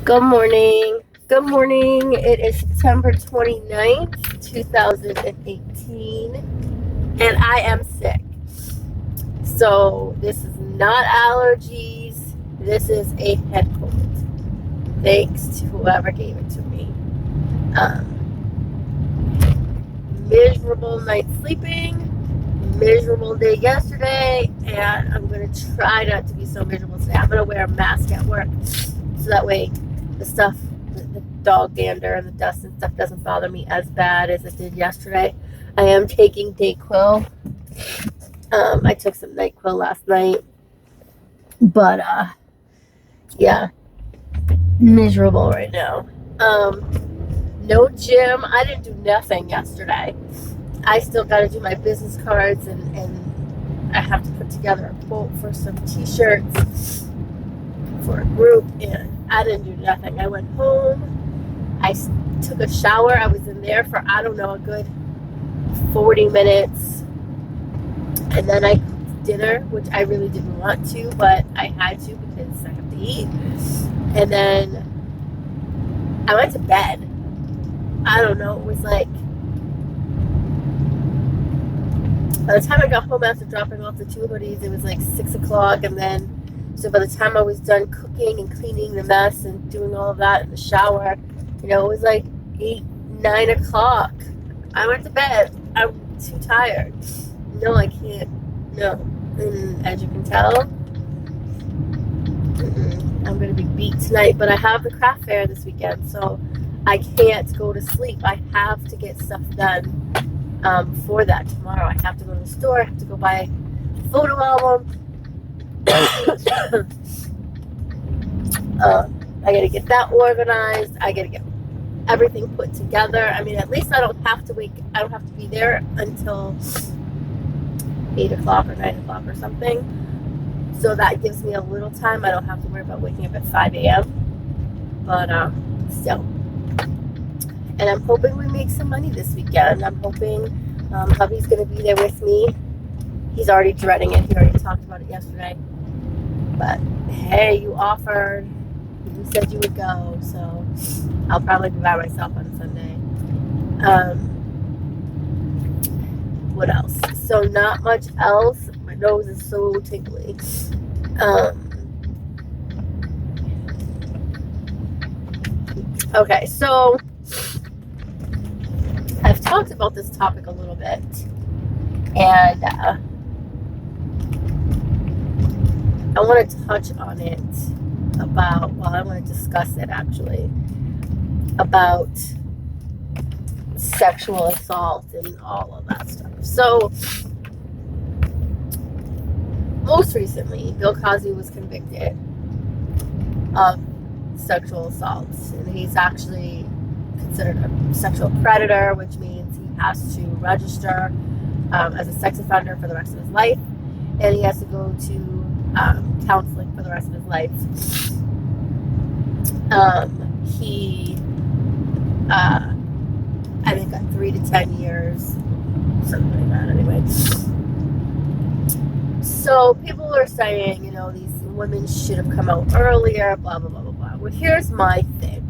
Good morning. Good morning. It is September 29th, 2018, and I am sick. So, this is not allergies. This is a head cold. Thanks to whoever gave it to me. Miserable night sleeping, miserable day yesterday, and I'm going to try not to be so miserable today. I'm going to wear a mask at work so that way the stuff, the dog dander and the dust and stuff doesn't bother me as bad as it did yesterday. I am taking Dayquil. I took some Nyquil last night, but yeah, miserable right now. No gym. I didn't do nothing yesterday. I still got to do my business cards and I have to put together a quote for some t-shirts for a group, and I didn't do nothing. I went home. I took a shower. I was in there for, I don't know, a good 40 minutes. And then I cooked dinner, which I really didn't want to, but I had to because I have to eat. And then I went to bed. I don't know. It was like, by the time I got home after dropping off the two hoodies, it was like 6 o'clock. And then, so by the time I was done cooking and cleaning the mess and doing all of that in the shower, it was like 8, 9 o'clock. I went to bed. I'm too tired. No, I can't. No. And as you can tell, I'm going to be beat tonight. But I have the craft fair this weekend, so I can't go to sleep. I have to get stuff done for that tomorrow. I have to go to the store. I have to go buy a photo album. I got to get that organized. I got to get everything put together. I mean, at least I don't have to be there until 8 o'clock or 9 o'clock or something. So that gives me a little time. I don't have to worry about waking up at 5 a.m. But still. And I'm hoping we make some money this weekend. I'm hoping hubby's going to be there with me. He's already dreading it. He already talked about it yesterday. But hey, you offered. You said you would go. So I'll probably be by myself on Sunday. What else? So not much else. My nose is so tingly. Okay, so I've talked about this topic a little bit, and I want to touch on it I want to discuss it actually, about sexual assault and all of that stuff. So, most recently, Bill Cosby was convicted of sexual assault, and he's actually considered a sexual predator, which means he has to register as a sex offender for the rest of his life, and he has to go to counseling for the rest of his life. He I think got 3 to 10 years, something like that anyway. So people are saying, these women should have come out earlier, blah, blah, blah, blah, blah. Well, here's my thing.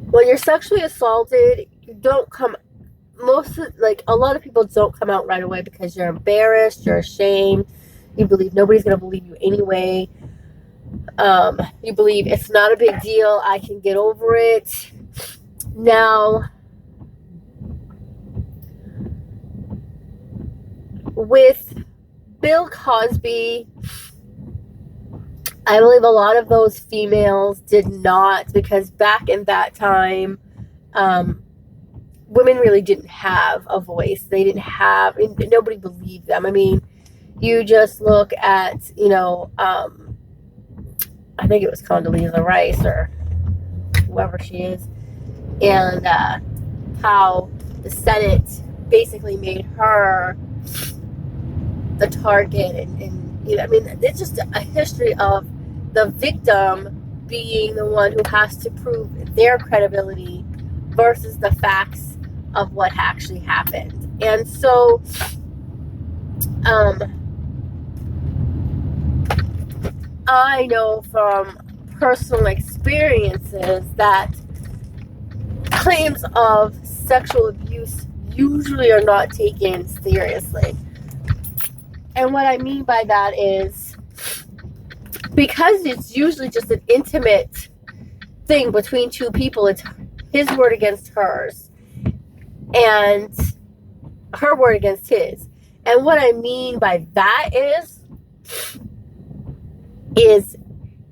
When you're sexually assaulted, you don't come, a lot of people don't come out right away because you're embarrassed, you're ashamed, you believe nobody's going to believe you anyway. You believe it's not a big deal, I can get over it. Now, with Bill Cosby, I believe a lot of those females did not, because back in that time, women really didn't have a voice. They didn't have, nobody believed them. I mean, you just look at, I think it was Condoleezza Rice or whoever she is, and how the Senate basically made her the target, and I mean, it's just a history of the victim being the one who has to prove their credibility versus the facts of what actually happened. And so I know from personal experiences that claims of sexual abuse usually are not taken seriously. And what I mean by that is because it's usually just an intimate thing between two people, it's his word against hers and her word against his. And what I mean by that is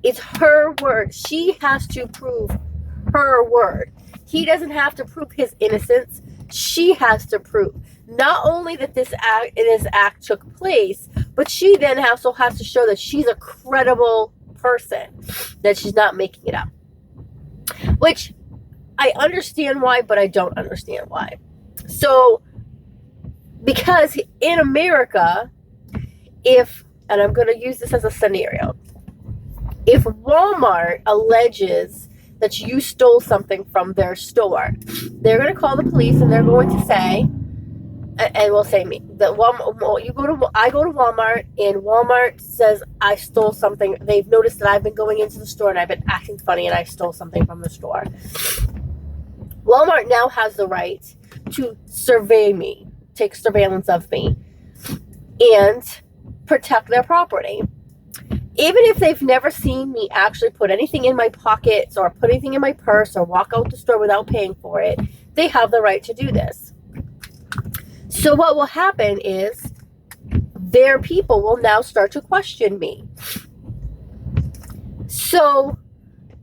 it's her word. She has to prove her word. He doesn't have to prove his innocence. She has to prove not only that this act took place, but she then also has to show that she's a credible person, that she's not making it up. Which I understand why, but I don't understand why. So, because in America, and I'm going to use this as a scenario, if Walmart alleges that you stole something from their store, they're going to call the police and they're going to say, and will say me, that I go to Walmart and Walmart says I stole something. They've noticed that I've been going into the store and I've been acting funny and I stole something from the store. Walmart now has the right to survey me, take surveillance of me, and protect their property. Even if they've never seen me actually put anything in my pockets or put anything in my purse or walk out the store without paying for it, they have the right to do this. So what will happen is their people will now start to question me. So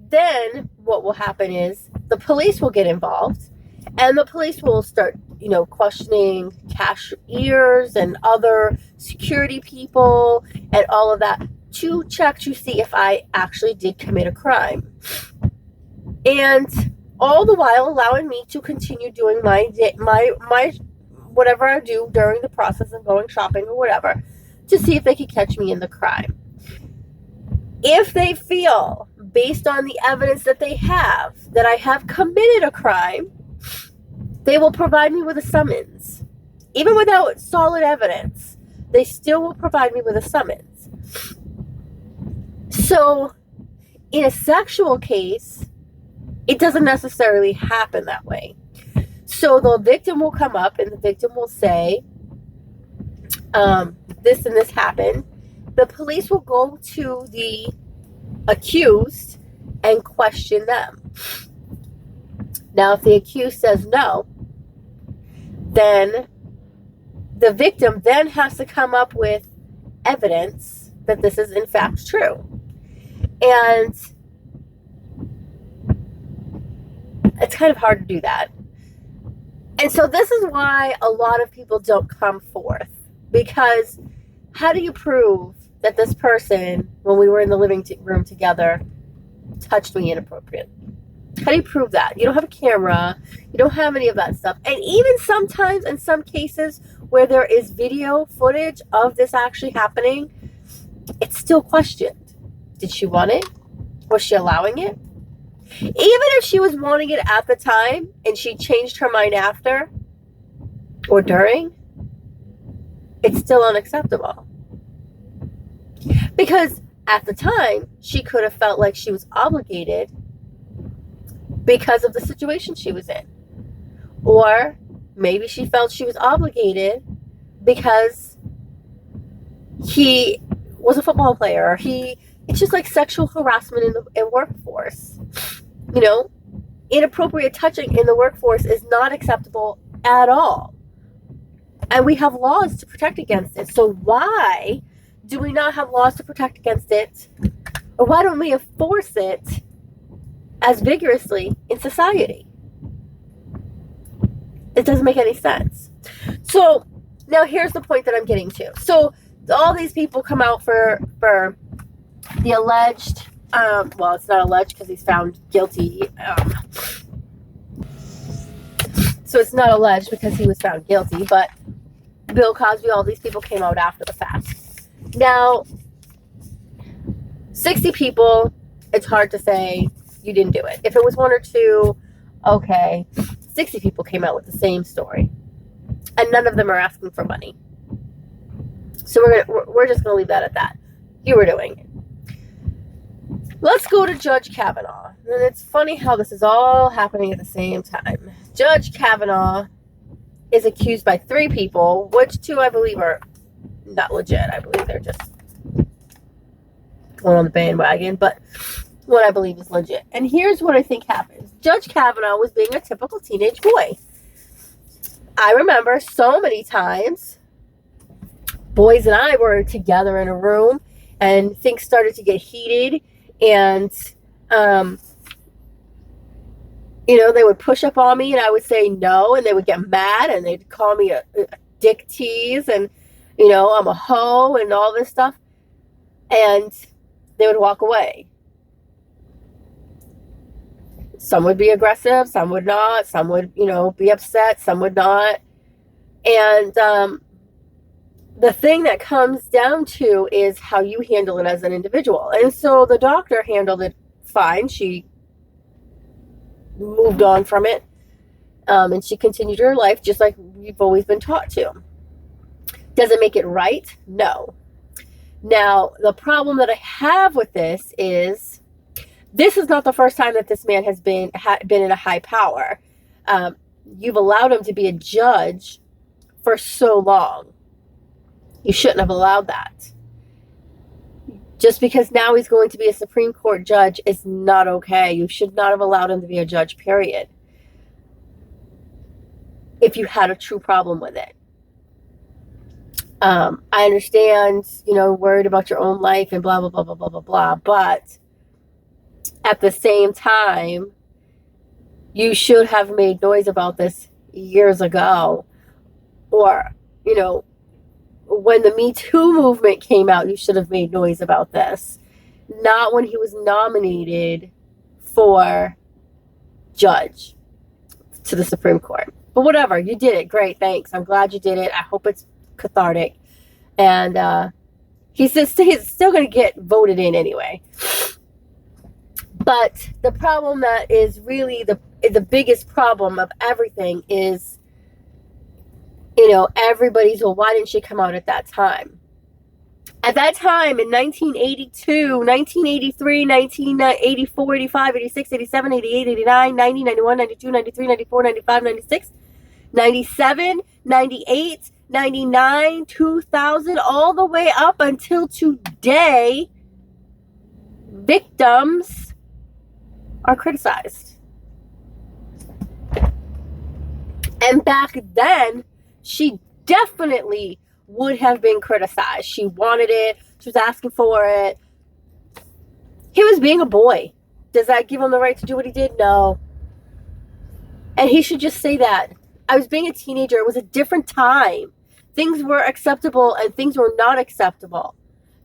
then what will happen is the police will get involved and the police will start, questioning cashiers and other security people and all of that to check to see if I actually did commit a crime. And all the while allowing me to continue doing my whatever I do during the process of going shopping or whatever to see if they can catch me in the crime. If they feel, based on the evidence that they have, that I have committed a crime, they will provide me with a summons. Even without solid evidence, they still will provide me with a summons. So, in a sexual case, it doesn't necessarily happen that way. So the victim will come up and the victim will say, this and this happened. The police will go to the accused and question them. Now, if the accused says no, then the victim then has to come up with evidence that this is in fact true. And it's kind of hard to do that. And so this is why a lot of people don't come forth. Because how do you prove that this person, when we were in the living room together, touched me inappropriate? How do you prove that? You don't have a camera. You don't have any of that stuff. And even sometimes, in some cases, where there is video footage of this actually happening, it's still questioned. Did she want it? Was she allowing it? Even if she was wanting it at the time and she changed her mind after or during, it's still unacceptable. Because at the time, she could have felt like she was obligated because of the situation she was in. Or maybe she felt she was obligated because he was a football player. It's just like sexual harassment in the workforce. Inappropriate touching in the workforce is not acceptable at all. And we have laws to protect against it. So why do we not have laws to protect against it? Or why don't we enforce it as vigorously in society? It doesn't make any sense. So now here's the point that I'm getting to. So all these people come out for the alleged, well, it's not alleged because he's found guilty. So it's not alleged because he was found guilty, but Bill Cosby, all these people came out after the fact. Now, 60 people, it's hard to say you didn't do it. If it was one or two, okay. 60 people came out with the same story, and none of them are asking for money. So we're just going to leave that at that. You were doing it. Let's go to Judge Kavanaugh. And it's funny how this is all happening at the same time. Judge Kavanaugh is accused by 3 people, which 2 I believe are not legit. I believe they're just going on the bandwagon, but one I believe is legit. And here's what I think happens. Judge Kavanaugh was being a typical teenage boy. I remember so many times boys and I were together in a room and things started to get heated, and they would push up on me and I would say no, and they would get mad and they'd call me a dick tease, and I'm a hoe and all this stuff, and they would walk away. Some would be aggressive, some would not, some would be upset, some would not. And the thing that comes down to is how you handle it as an individual. And so the doctor handled it fine. She moved on from it, and she continued her life just like we've always been taught to. Does it make it right? No. Now, the problem that I have with this is not the first time that this man has been in a high power. You've allowed him to be a judge for so long. You shouldn't have allowed that. Just because now he's going to be a Supreme Court judge is not okay. You should not have allowed him to be a judge, period. If you had a true problem with it. I understand, worried about your own life and blah, blah, blah, blah, blah, blah, blah. But at the same time, you should have made noise about this years ago. Or, when the Me Too movement came out, you should have made noise about this. Not when he was nominated for judge to the Supreme Court. But whatever, you did it. Great, thanks. I'm glad you did it. I hope it's cathartic. And he's still going to get voted in anyway. But the problem that is really the biggest problem of everything is, everybody's, well, why didn't she come out at that time? At that time, in 1982, 1983, 1984, 85, 86, 87, 88, 89, 90, 91, 92, 93, 94, 95, 96, 97, 98, 99, 2000, all the way up until today, victims are criticized. And back then, she definitely would have been criticized. She wanted it. She was asking for it. He was being a boy. Does that give him the right to do what he did? No. And he should just say that. I was being a teenager. It was a different time. Things were acceptable and things were not acceptable.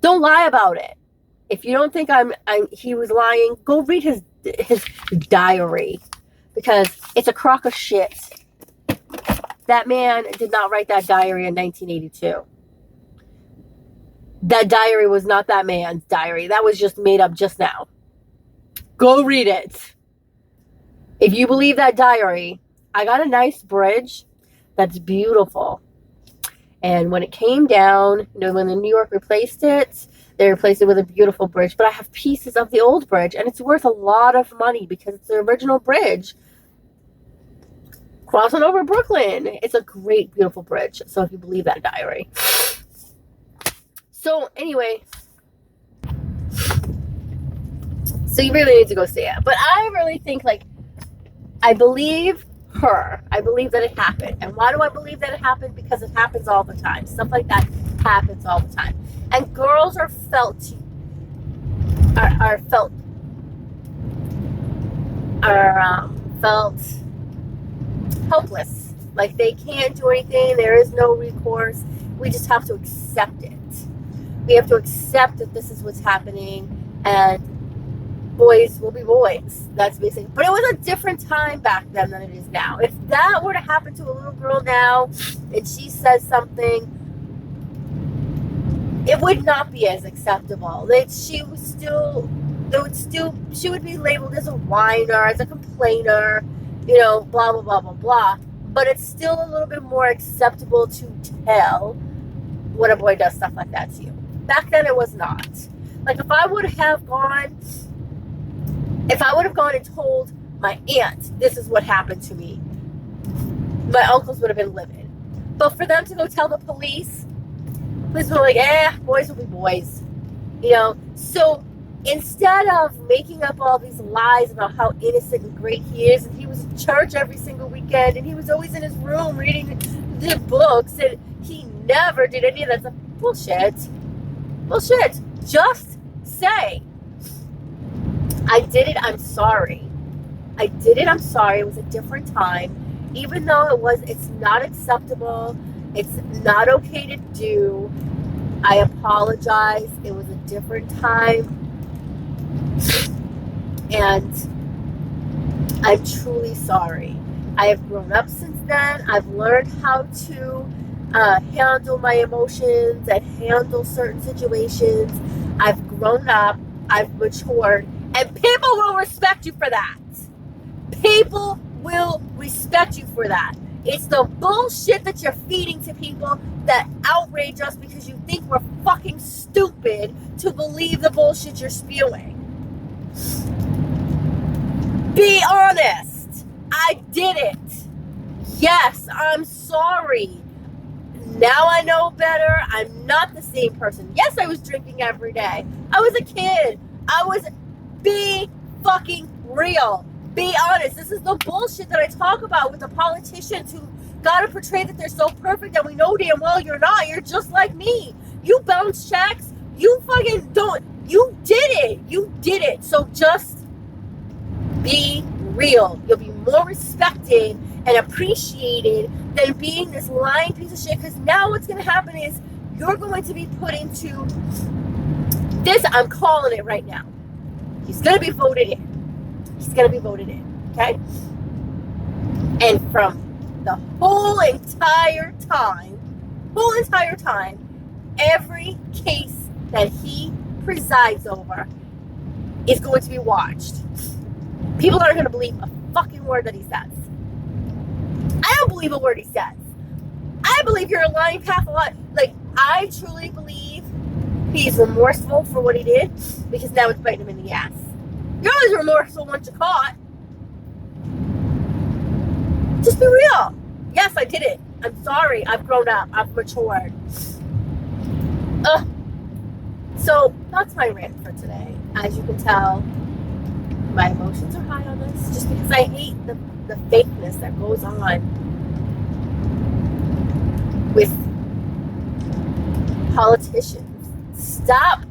Don't lie about it. If you don't think he was lying, go read his diary, because it's a crock of shit. That man did not write that diary in 1982. That diary was not that man's diary. That was just made up just now. Go read it. If you believe that diary, I got a nice bridge that's beautiful. And when it came down, when the New York replaced it, they replaced it with a beautiful bridge. But I have pieces of the old bridge, and it's worth a lot of money because it's the original bridge crossing over Brooklyn. It's a great, beautiful bridge. So if you believe that diary. So anyway, so you really need to go see it. But I really think, I believe her. I believe that it happened. And why do I believe that it happened? Because it happens all the time. Stuff like that happens all the time. And girls are felt helpless. Like they can't do anything. There is no recourse. We just have to accept it. We have to accept that this is what's happening, and boys will be boys. That's basically. But it was a different time back then than it is now. If that were to happen to a little girl now, and she says something, it would not be as acceptable. She would be labeled as a whiner, as a complainer, blah, blah, blah, blah, blah. But it's still a little bit more acceptable to tell when a boy does stuff like that to you. Back then, it was not. Like, if I would have gone If I would have gone and told my aunt this is what happened to me, my uncles would have been livid. But for them to go tell the police were like, boys will be boys. So instead of making up all these lies about how innocent and great he is, and he was in church every single weekend, and he was always in his room reading the books, and he never did any of that stuff. Bullshit. Just say, I did it, I'm sorry. I did it, I'm sorry. It was a different time. Even though it's not acceptable, it's not okay to do. I apologize. It was a different time. And I'm truly sorry. I have grown up since then. I've learned how to handle my emotions and handle certain situations. I've grown up. I've matured. And people will respect you for that. People will respect you for that. It's the bullshit that you're feeding to people that outrage us because you think we're fucking stupid to believe the bullshit you're spewing. Be honest. I did it. Yes, I'm sorry. Now I know better. I'm not the same person. Yes, I was drinking every day. I was a kid. Be fucking real. Be honest. This is the bullshit that I talk about with the politicians who gotta portray that they're so perfect and we know damn well you're not. You're just like me. You bounce checks. You fucking don't. You did it. You did it. So just be real. You'll be more respected and appreciated than being this lying piece of shit, because now what's going to happen is you're going to be put into this. I'm calling it right now. He's going to be voted in. Okay? And from the whole entire time, every case that he presides over is going to be watched. People aren't going to believe a fucking word that he says. I don't believe a word he says. I believe you're a lying pathological. Like, I truly believe he's remorseful for what he did, because now it's biting him in the ass. You're always remorseful once you're caught. Just be real. Yes, I did it. I'm sorry. I've grown up. I've matured. So that's my rant for today. As you can tell, my emotions are high on this, just because I hate the fakeness that goes on with politicians. Stop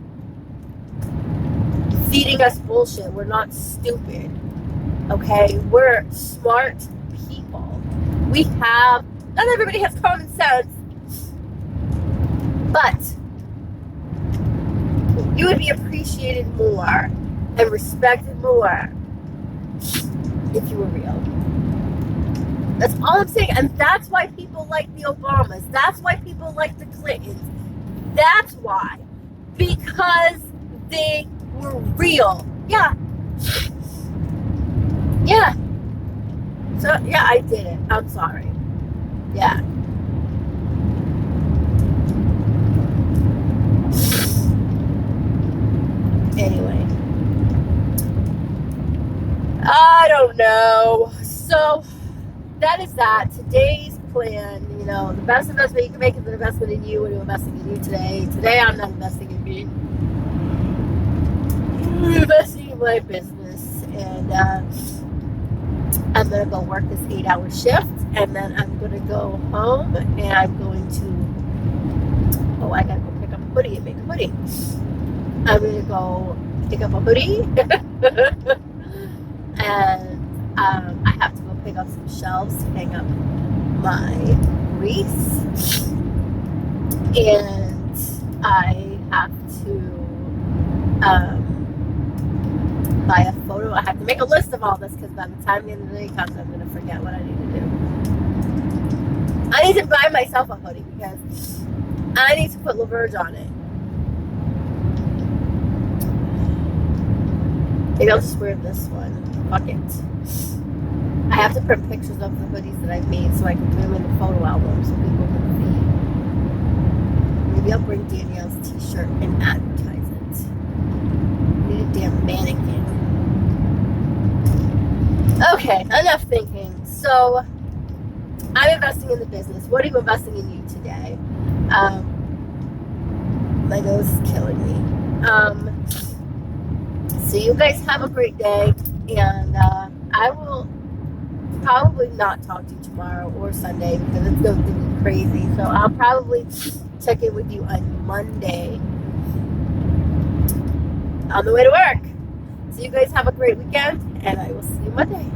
feeding us bullshit. We're not stupid. Okay? We're smart people. Not everybody has common sense, but you would be appreciated more and respected more if you were real. That's all I'm saying. And that's why people like the Obamas. That's why people like the Clintons. That's why. Because they were real. Yeah. So, yeah, I did it. I'm sorry. Yeah. Anyway. I don't know. So, that is that. Today's plan, the best investment you can make is an investment in you, and you're investing in you today. Today, I'm not investing in me. I'm investing in my business, and I'm going to go work this 8-hour shift, and then I'm going to go home, and I'm going to, I got to go pick up a hoodie and make a hoodie. I'm going to go pick up a hoodie, and I have to go pick up some shelves to hang up my wreaths, and I have to buy a photo. I have to make a list of all this, because by the time the end of the day comes, I'm going to forget what I need to do. I need to buy myself a hoodie, because I need to put LaVerge on it. Maybe I'll just wear this one. Fuck it. I have to print pictures of the hoodies that I've made so I can put them in the photo album so people can see. Maybe I'll bring Danielle's t-shirt and advertise it. I need a damn mannequin. Okay, enough thinking. So, I'm investing in the business. What are you investing in you today? My nose is killing me. So you guys have a great day, and I will probably not talk to you tomorrow or Sunday because it's going to be crazy. So I'll probably check in with you on Monday on the way to work. So you guys have a great weekend, and I will see you Monday.